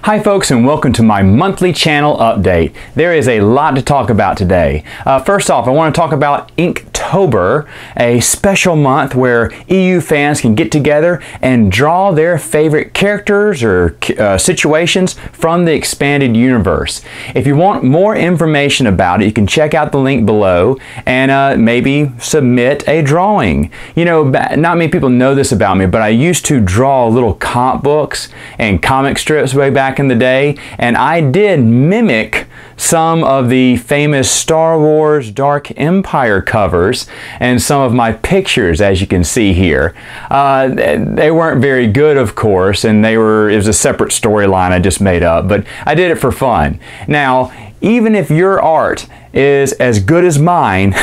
Hi folks, and welcome to my monthly channel update. There is a lot to talk about today. First off, I want to talk about Inktober, a special month where EU fans can get together and draw their favorite characters or situations from the expanded universe. If you want more information about it, you can check out the link below and maybe submit a drawing. You know, not many people know this about me, but I used to draw little comic books and comic strips way back in the day, and I did mimic some of the famous Star Wars Dark Empire covers and some of my pictures, as you can see here. They weren't very good, of course, and it was a separate storyline I just made up, but I did it for fun. Now, even if your art is as good as mine,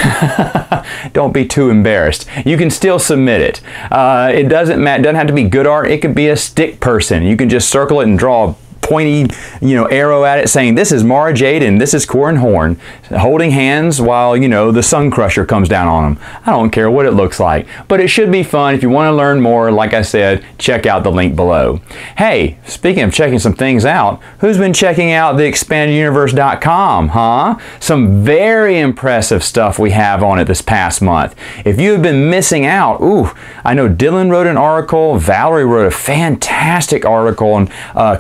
don't be too embarrassed. You can still submit it. It doesn't have to be good art. It could be a stick person. You can just circle it and draw a pointy, arrow at it saying this is Mara Jade and this is Corin Horn, holding hands while, the Sun Crusher comes down on them. I don't care what it looks like, but it should be fun. If you want to learn more, like I said, check out the link below. Hey, speaking of checking some things out, who's been checking out the expandeduniverse.com, huh? Some very impressive stuff we have on it this past month. If you have been missing out, I know Dylan wrote an article, Valerie wrote a fantastic article on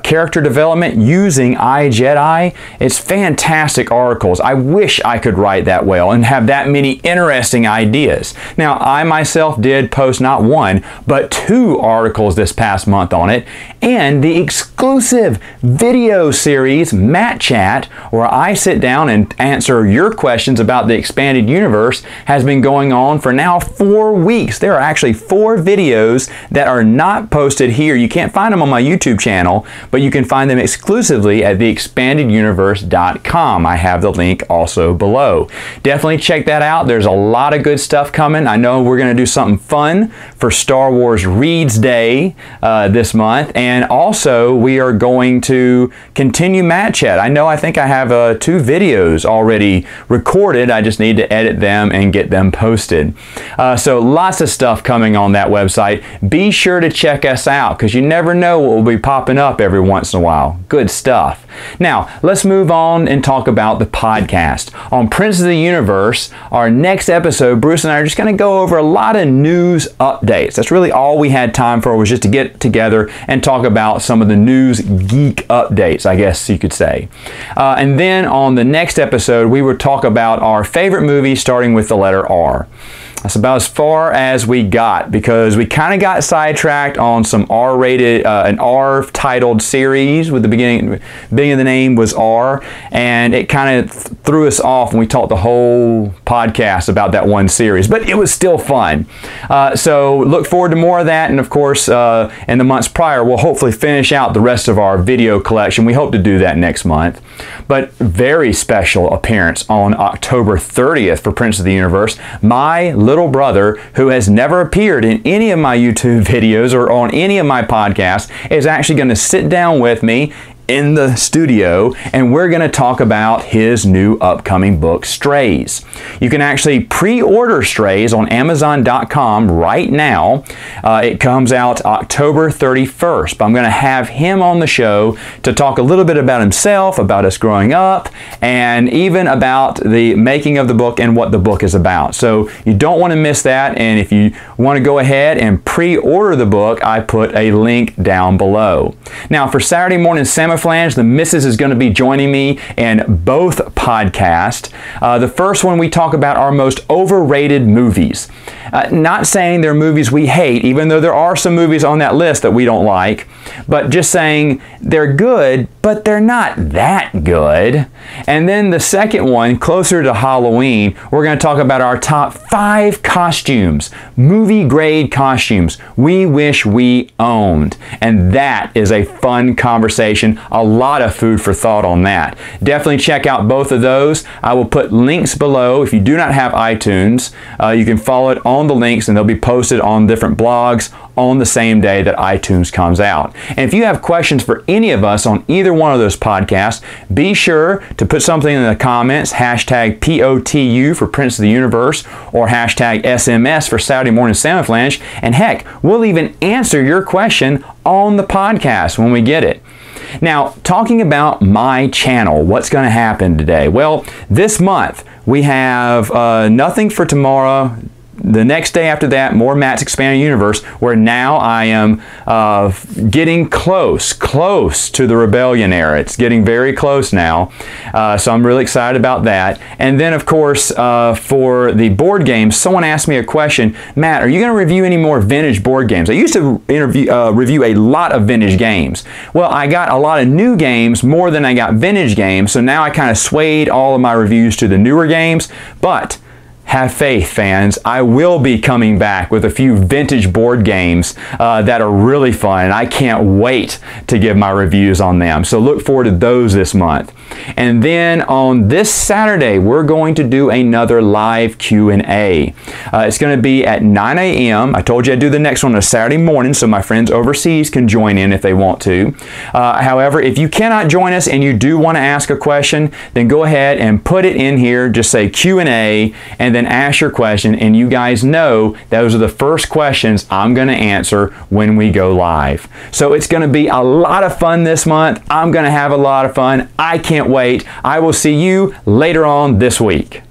character development using iJedi. It's fantastic articles. I wish I could write that well and have that many interesting ideas. Now, I myself did post not one, but 2 articles this past month on it, and the exclusive video series, Matt Chat, where I sit down and answer your questions about the expanded universe, has been going on for now 4 weeks. There are actually 4 videos that are not posted here. You can't find them on my YouTube channel, but you can find them exclusively at theexpandeduniverse.com. I have the link also below. Definitely check that out. There's a lot of good stuff coming. I know we're going to do something fun for Star Wars Reads Day this month, and also we are going to continue Matt Chat. I think I have 2 videos already recorded. I just need to edit them and get them posted. So lots of stuff coming on that website. Be sure to check us out, because you never know what will be popping up every once in a while. Good stuff. Now, let's move on and talk about the podcast. On Prince of the Universe, our next episode, Bruce and I are just going to go over a lot of news updates. That's really all we had time for, was just to get together and talk about some of the news geek updates, I guess you could say. And then on the next episode, we would talk about our favorite movies, starting with the letter R. That's about as far as we got, because we kind of got sidetracked on some R-rated, an R-titled series with the beginning of the name was R, and it kind of threw us off when we talked the whole podcast about that one series, but it was still fun. So look forward to more of that, and of course, in the months prior, we'll hopefully finish out the rest of our video collection. We hope to do that next month. But very special appearance on October 30th for Prince of the Universe. My little brother, who has never appeared in any of my YouTube videos or on any of my podcasts, is actually going to sit down with me in the studio, and we're going to talk about his new upcoming book, Strays. You can actually pre-order Strays on Amazon.com right now. It comes out October 31st, but I'm going to have him on the show to talk a little bit about himself, about us growing up, and even about the making of the book and what the book is about. So you don't want to miss that, and if you want to go ahead and pre-order the book, I put a link down below. Now, for Saturday morning Flange, the missus is going to be joining me in both podcasts. The first one, we talk about our most overrated movies. Not saying they're movies we hate, even though there are some movies on that list that we don't like, but just saying they're good, but they're not that good. And then the second one, closer to Halloween, we're going to talk about our top 5 costumes, movie grade costumes we wish we owned. And that is a fun conversation. A lot of food for thought on that. Definitely check out both of those. I will put links below. If you do not have iTunes, you can follow it on the links, and they'll be posted on different blogs on the same day that iTunes comes out. And if you have questions for any of us on either one of those podcasts, be sure to put something in the comments, hashtag POTU for Prince of the Universe, or hashtag SMS for Saturday Morning Salmon and heck, we'll even answer your question on the podcast when we get it. Now, talking about my channel, what's going to happen today? Well, this month we have nothing for tomorrow. The next day after that, more Matt's Expanded Universe, where now I am getting close to the Rebellion era. It's getting very close now, so I'm really excited about that. And then, of course, for the board games, someone asked me a question, Matt, are you going to review any more vintage board games? I used to review a lot of vintage games. Well, I got a lot of new games more than I got vintage games, so now I kind of swayed all of my reviews to the newer games, but have faith, fans. I will be coming back with a few vintage board games that are really fun, and I can't wait to give my reviews on them. So look forward to those this month. And then on this Saturday, we're going to do another live Q&A. It's going to be at 9 a.m. I told you I'd do the next one on a Saturday morning so my friends overseas can join in if they want to. However, if you cannot join us and you do want to ask a question, then go ahead and put it in here. Just say Q&A and then ask your question, and you guys know those are the first questions I'm going to answer when we go live. So it's going to be a lot of fun this month. I'm going to have a lot of fun. I can't wait. I will see you later on this week.